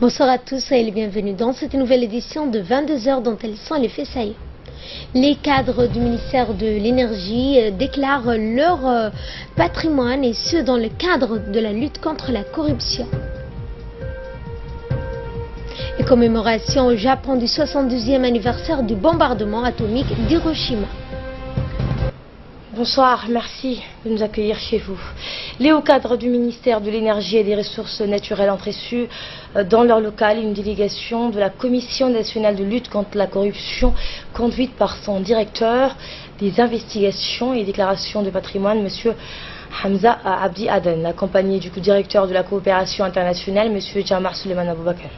Bonsoir à tous et bienvenue dans cette nouvelle édition de 22h dont elles sont les faits saillants. Les cadres du ministère de l'Énergie déclarent leur patrimoine et ce dans le cadre de la lutte contre la corruption. Et commémoration au Japon du 72e anniversaire du bombardement atomique d'Hiroshima. Bonsoir, merci de nous accueillir chez vous. Les hauts cadres du ministère de l'Énergie et des Ressources naturelles ont reçu dans leur local une délégation de la Commission nationale de lutte contre la corruption conduite par son directeur des investigations et déclarations de patrimoine, M. Hamza Abdi Aden, accompagné du directeur de la coopération internationale, M. Jamar Suleiman Aboubakar.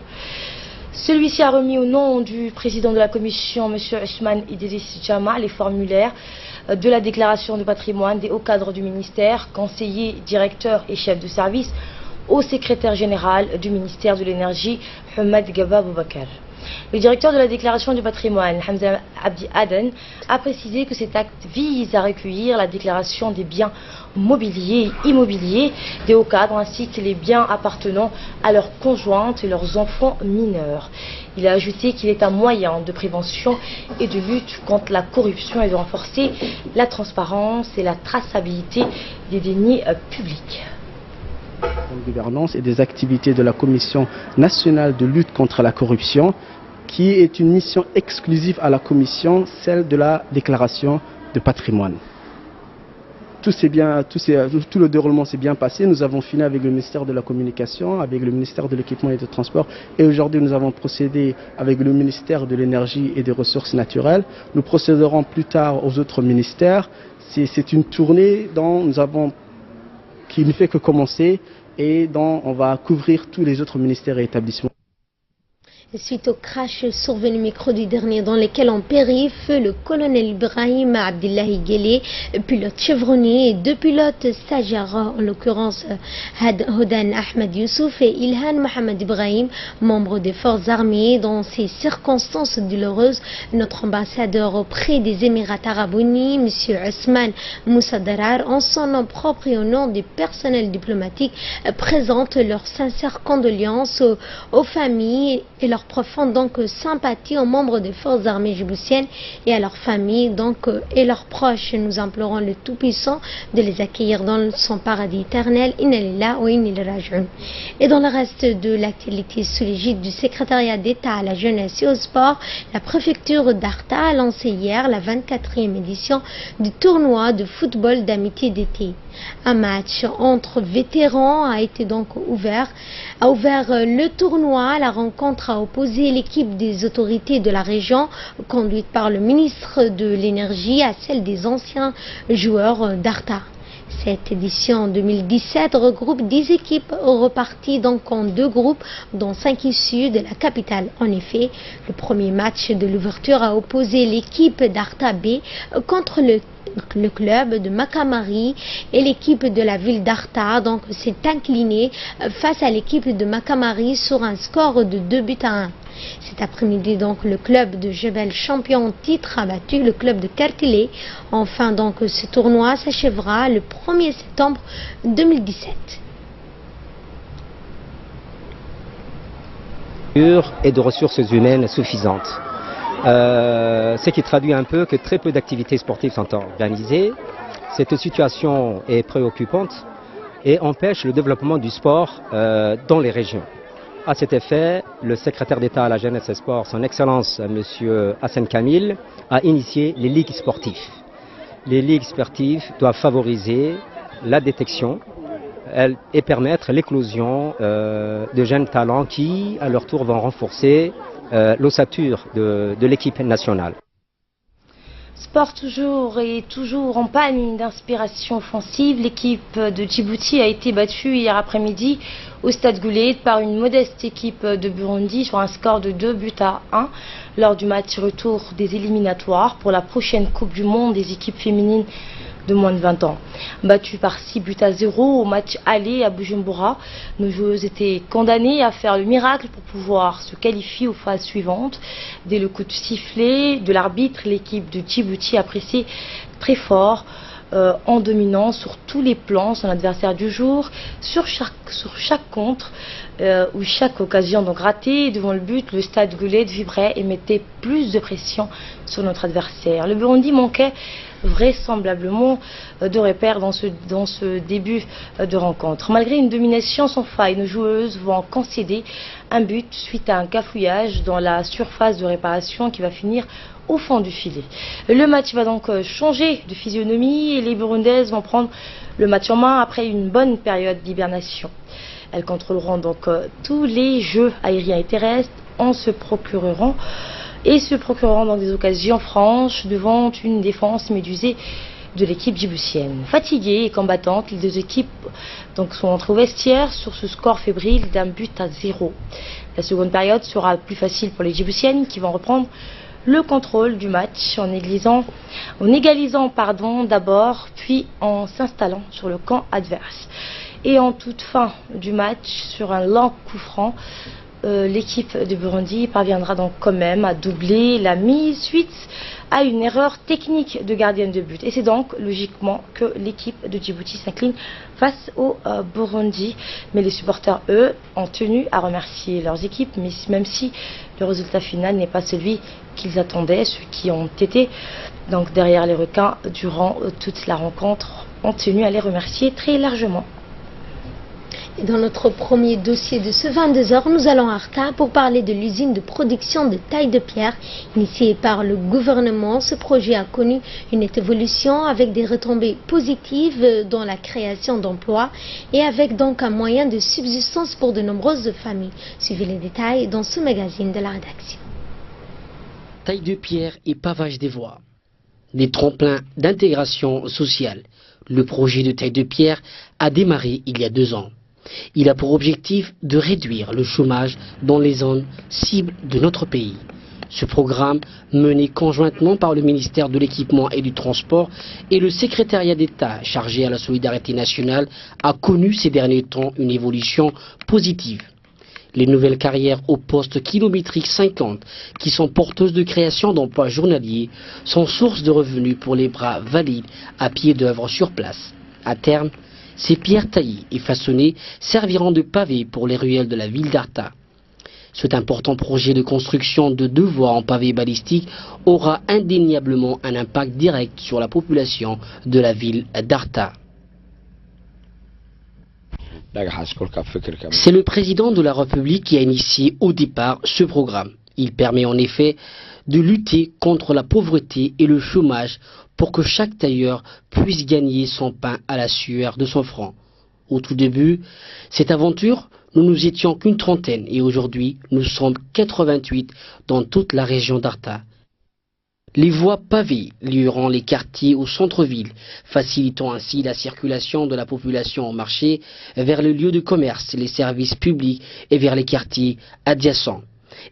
Celui-ci a remis au nom du président de la commission, M. Ousmane Idriss Jama, les formulaires de la déclaration de patrimoine des hauts cadres du ministère, conseillers, directeurs et chefs de service au secrétaire général du ministère de l'Énergie, Hamad Gaba Aboubakar. Le directeur de la déclaration du patrimoine, Hamza Abdi Aden, a précisé que cet acte vise à recueillir la déclaration des biens mobiliers et immobiliers des hauts cadres ainsi que les biens appartenant à leurs conjointes et leurs enfants mineurs. Il a ajouté qu'il est un moyen de prévention et de lutte contre la corruption et de renforcer la transparence et la traçabilité des deniers publics. De gouvernance et des activités de la Commission nationale de lutte contre la corruption, qui est une mission exclusive à la Commission, celle de la déclaration de patrimoine. Tout le déroulement s'est bien passé. Nous avons fini avec le ministère de la Communication, avec le ministère de l'Équipement et des Transports, et aujourd'hui nous avons procédé avec le ministère de l'Énergie et des Ressources naturelles. Nous procéderons plus tard aux autres ministères. C'est une tournée qui ne fait que commencer et dont on va couvrir tous les autres ministères et établissements. Suite au crash survenu mercredi dernier dans lequel ont péri feu le colonel Ibrahim Abdillahi Guélé, pilote chevronné, et deux pilotes stagiaires, en l'occurrence Hodan Ahmed Youssouf et Ilhan Mohamed Ibrahim, membres des forces armées. Dans ces circonstances douloureuses, notre ambassadeur auprès des Émirats arabes unis, M. Ousmane Moussa Darar, en son nom propre et au nom du personnel diplomatique, présente leurs sincères condoléances aux familles et leur profonde sympathie aux membres des forces armées djiboutiennes et à leurs familles et leurs proches. Nous implorons le Tout-Puissant de les accueillir dans son paradis éternel. Inna lillahi wa inna ilayhi raji'un. Et dans le reste de l'actualité, sous l'égide du secrétariat d'État à la jeunesse et au sport, la préfecture d'Arta a lancé hier la 24e édition du tournoi de football d'amitié d'été. Un match entre vétérans a ouvert le tournoi. La rencontre a opposé l'équipe des autorités de la région, conduite par le ministre de l'Énergie, à celle des anciens joueurs d'Arta. Cette édition 2017 regroupe 10 équipes reparties en deux groupes, dont 5 issues de la capitale. En effet, le premier match de l'ouverture a opposé l'équipe d'Arta B contre le club de Makamari, et l'équipe de la ville d'Arta s'est inclinée face à l'équipe de Makamari sur un score de 2-1. Cet après-midi, le club de Jebel, champion en titre, a battu le club de Kartilé. Enfin, ce tournoi s'achèvera le 1er septembre 2017. Et de ressources humaines suffisantes. Ce qui traduit un peu que très peu d'activités sportives sont organisées. Cette situation est préoccupante et empêche le développement du sport dans les régions. À cet effet, le secrétaire d'État à la jeunesse et sport, son Excellence M. Hassan Kamil, a initié les ligues sportives. Les ligues sportives doivent favoriser la détection et permettre l'éclosion de jeunes talents qui, à leur tour, vont renforcer l'ossature de l'équipe nationale. Sport toujours en panne d'inspiration offensive. L'équipe de Djibouti a été battue hier après-midi au Stade Goulet par une modeste équipe de Burundi sur un score de 2-1 lors du match retour des éliminatoires pour la prochaine Coupe du Monde des équipes féminines de moins de 20 ans. Battues par 6-0 au match aller à Bujumbura, nos joueuses étaient condamnées à faire le miracle pour pouvoir se qualifier aux phases suivantes. Dès le coup de sifflet de l'arbitre, l'équipe de Djibouti a pressé très fort en dominant sur tous les plans son adversaire du jour. Sur chaque contre, où chaque occasion donc ratée devant le but, le stade Goulet vibrait et mettait plus de pression sur notre adversaire. Le Burundi manquait vraisemblablement de repères dans ce début de rencontre. Malgré une domination sans faille, nos joueuses vont concéder un but suite à un cafouillage dans la surface de réparation qui va finir au fond du filet. Le match va donc changer de physionomie et les Burundaises vont prendre le match en main après une bonne période d'hibernation. Elles contrôleront donc tous les jeux aériens et terrestres en se procureront dans des occasions franches devant une défense médusée de l'équipe djiboutienne. Fatiguées et combattantes, les deux équipes donc sont entrées au vestiaire sur ce score fébrile d'un but à 0. La seconde période sera plus facile pour les djiboutiennes qui vont reprendre le contrôle du match en égalisant d'abord, puis en s'installant sur le camp adverse. Et en toute fin du match, sur un lent coup franc, l'équipe de Burundi parviendra donc quand même à doubler la mise suite à une erreur technique de gardienne de but. Et c'est donc logiquement que l'équipe de Djibouti s'incline face au Burundi. Mais les supporters, eux, ont tenu à remercier leurs équipes, même si le résultat final n'est pas celui qu'ils attendaient. Ceux qui ont été donc derrière les requins durant toute la rencontre ont tenu à les remercier très largement. Et dans notre premier dossier de ce 22h, nous allons à Arta pour parler de l'usine de production de taille de pierre. Initiée par le gouvernement, ce projet a connu une évolution avec des retombées positives dans la création d'emplois et avec donc un moyen de subsistance pour de nombreuses familles. Suivez les détails dans ce magazine de la rédaction. Taille de pierre et pavage des voies. Des tremplins d'intégration sociale. Le projet de taille de pierre a démarré il y a 2 ans. Il a pour objectif de réduire le chômage dans les zones cibles de notre pays. Ce programme, mené conjointement par le ministère de l'Équipement et du Transport et le secrétariat d'État chargé à la solidarité nationale, a connu ces derniers temps une évolution positive. Les nouvelles carrières au poste kilométrique 50, qui sont porteuses de création d'emplois journaliers, sont source de revenus pour les bras valides à pied d'œuvre sur place. À terme, ces pierres taillées et façonnées serviront de pavés pour les ruelles de la ville d'Arta. Cet important projet de construction de 2 voies en pavé balistique aura indéniablement un impact direct sur la population de la ville d'Arta. C'est le président de la République qui a initié au départ ce programme. Il permet en effet de lutter contre la pauvreté et le chômage pour que chaque tailleur puisse gagner son pain à la sueur de son front. Au tout début, cette aventure, nous nous étions qu'une trentaine et aujourd'hui, nous sommes 88 dans toute la région d'Arta. Les voies pavées lieront les quartiers au centre-ville, facilitant ainsi la circulation de la population au marché vers les lieux de commerce, les services publics et vers les quartiers adjacents.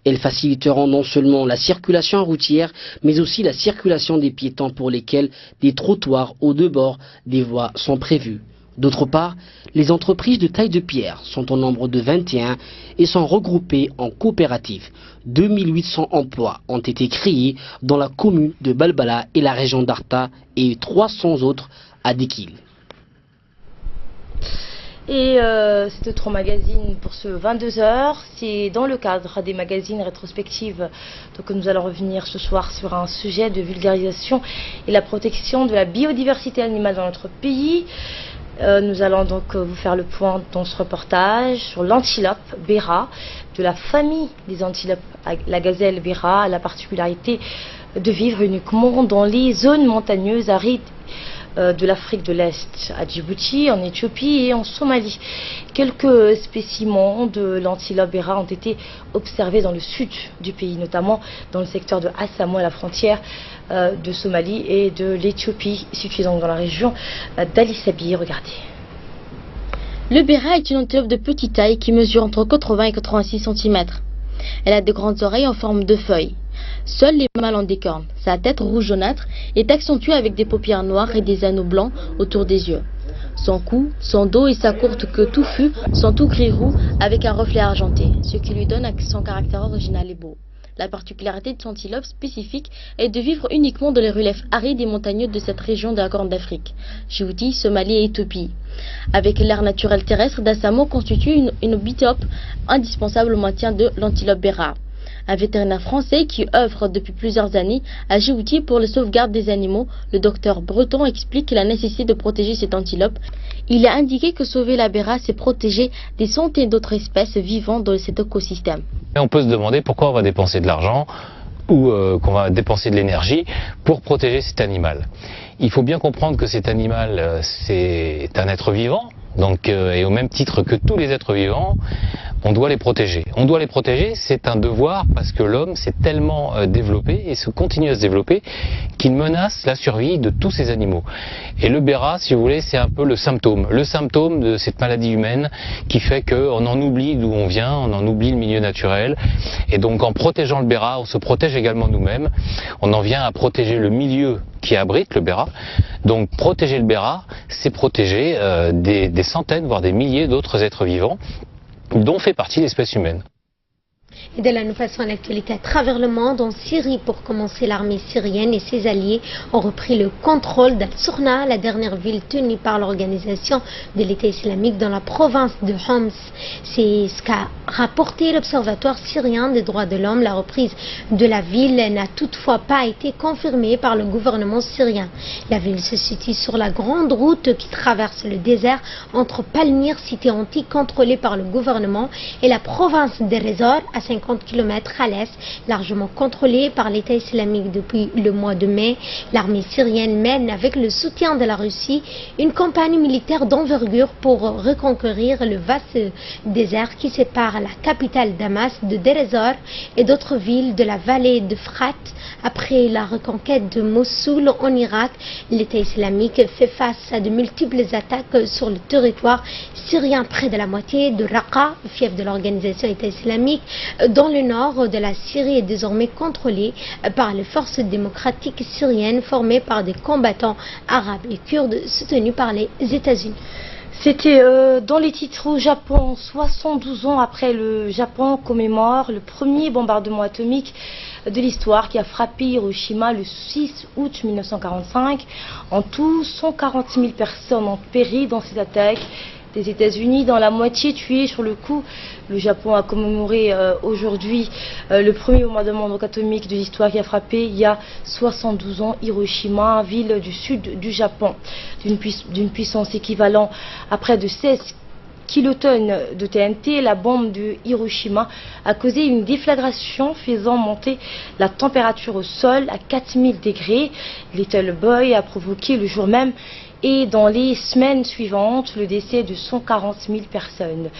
Elles faciliteront non seulement la circulation routière, mais aussi la circulation des piétons pour lesquels des trottoirs aux 2 bords des voies sont prévus. D'autre part, les entreprises de taille de pierre sont au nombre de 21 et sont regroupées en coopératives. 2800 emplois ont été créés dans la commune de Balbala et la région d'Arta et 300 autres à Dikil. Et c'est notre magazine pour ce 22h. C'est dans le cadre des magazines rétrospectives que nous allons revenir ce soir sur un sujet de vulgarisation et la protection de la biodiversité animale dans notre pays. Nous allons donc vous faire le point dans ce reportage sur l'antilope Béra, de la famille des antilopes. La gazelle Béra a la particularité de vivre uniquement dans les zones montagneuses arides de l'Afrique de l'Est, à Djibouti, en Éthiopie et en Somalie. Quelques spécimens de l'antilope Béra ont été observés dans le sud du pays, notamment dans le secteur de Assamo, à la frontière de Somalie et de l'Éthiopie, située donc dans la région d'Ali-Sabi. Regardez. Le Béra est une antilope de petite taille qui mesure entre 80 et 86 cm. Elle a de grandes oreilles en forme de feuilles. Seuls les mâles ont des cornes. Sa tête rouge jaunâtre est accentuée avec des paupières noires et des anneaux blancs autour des yeux. Son cou, son dos et sa courte queue touffue sont tout gris roux avec un reflet argenté, ce qui lui donne son caractère original et beau. La particularité de l'antilope spécifique est de vivre uniquement dans les reliefs arides et montagneux de cette région de la Corne d'Afrique, Djibouti, Somalie et Éthiopie. Avec l'air naturel terrestre d'Assamo constitue une biotope indispensable au maintien de l'antilope béra. Un vétérinaire français qui œuvre depuis plusieurs années à Djibouti pour la sauvegarde des animaux, le docteur Breton explique la nécessité de protéger cette antilope. Il a indiqué que sauver la béra, c'est protéger des centaines d'autres espèces vivant dans cet écosystème. Et on peut se demander pourquoi on va dépenser de l'argent ou qu'on va dépenser de l'énergie pour protéger cet animal. Il faut bien comprendre que cet animal, c'est un être vivant, donc, et au même titre que tous les êtres vivants, on doit les protéger. On doit les protéger, c'est un devoir parce que l'homme s'est tellement développé et se continue à se développer qu'il menace la survie de tous ces animaux. Et le béra, si vous voulez, c'est un peu le symptôme de cette maladie humaine qui fait qu'on en oublie d'où on vient, on en oublie le milieu naturel. Et donc en protégeant le béra, on se protège également nous-mêmes. On en vient à protéger le milieu qui abrite le béra. Donc protéger le béra, c'est protéger des centaines, voire des milliers d'autres êtres vivants, dont fait partie l'espèce humaine. Et de là, nous passons à l'actualité à travers le monde. En Syrie, pour commencer, l'armée syrienne et ses alliés ont repris le contrôle d'Al-Sourna, la dernière ville tenue par l'organisation de l'État islamique dans la province de Homs. C'est ce qu'a rapporté l'Observatoire syrien des droits de l'homme. La reprise de la ville n'a toutefois pas été confirmée par le gouvernement syrien. La ville se situe sur la grande route qui traverse le désert entre Palmyre, cité antique contrôlée par le gouvernement, et la province d'Erezor, à 50 km à l'est, largement contrôlée par l'État islamique depuis le mois de mai. L'armée syrienne mène, avec le soutien de la Russie, une campagne militaire d'envergure pour reconquérir le vaste désert qui sépare la capitale Damas de Deir ez-Zor et d'autres villes de la vallée de Frat. Après la reconquête de Mossoul en Irak, l'État islamique fait face à de multiples attaques sur le territoire syrien. Près de la moitié de Raqqa, fief de l'organisation État islamique, dans le nord de la Syrie, est désormais contrôlée par les forces démocratiques syriennes formées par des combattants arabes et kurdes soutenus par les États-Unis. C'était dans les titres au Japon. 72 ans après, le Japon commémore le premier bombardement atomique de l'histoire qui a frappé Hiroshima le 6 août 1945. En tout, 140 000 personnes ont péri dans ces attaques des États-Unis, dans la moitié tués sur le coup. Le Japon a commémoré aujourd'hui le premier bombardement atomique de l'histoire qui a frappé il y a 72 ans Hiroshima, ville du sud du Japon, d'une puissance équivalente à près de 16 kilotonnes de TNT. La bombe de Hiroshima a causé une déflagration faisant monter la température au sol à 4000 degrés. Little Boy a provoqué le jour même et dans les semaines suivantes le décès de 140 000 personnes.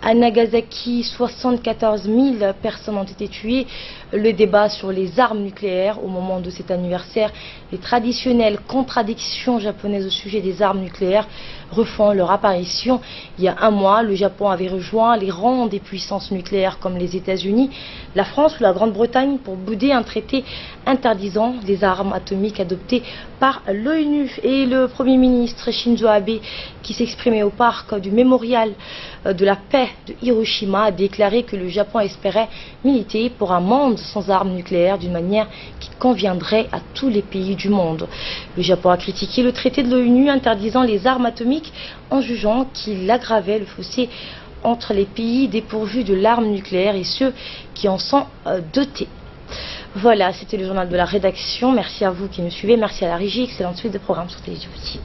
À Nagasaki, 74 000 personnes ont été tuées. Le débat sur les armes nucléaires au moment de cet anniversaire, les traditionnelles contradictions japonaises au sujet des armes nucléaires refont leur apparition. Il y a un mois, le Japon avait rejoint les rangs des puissances nucléaires comme les États-Unis, la France ou la Grande-Bretagne pour bouder un traité interdisant les armes atomiques adopté par l'ONU. Et le Premier ministre Shinzo Abe, qui s'exprimait au parc du mémorial de la paix de Hiroshima, a déclaré que le Japon espérait militer pour un monde sans armes nucléaires d'une manière qui conviendrait à tous les pays du monde. Le Japon a critiqué le traité de l'ONU interdisant les armes atomiques en jugeant qu'il aggravait le fossé entre les pays dépourvus de l'arme nucléaire et ceux qui en sont dotés. Voilà, c'était le journal de la rédaction. Merci à vous qui nous suivez, merci à la régie, excellente suite de programmes sur Télé Djibouti.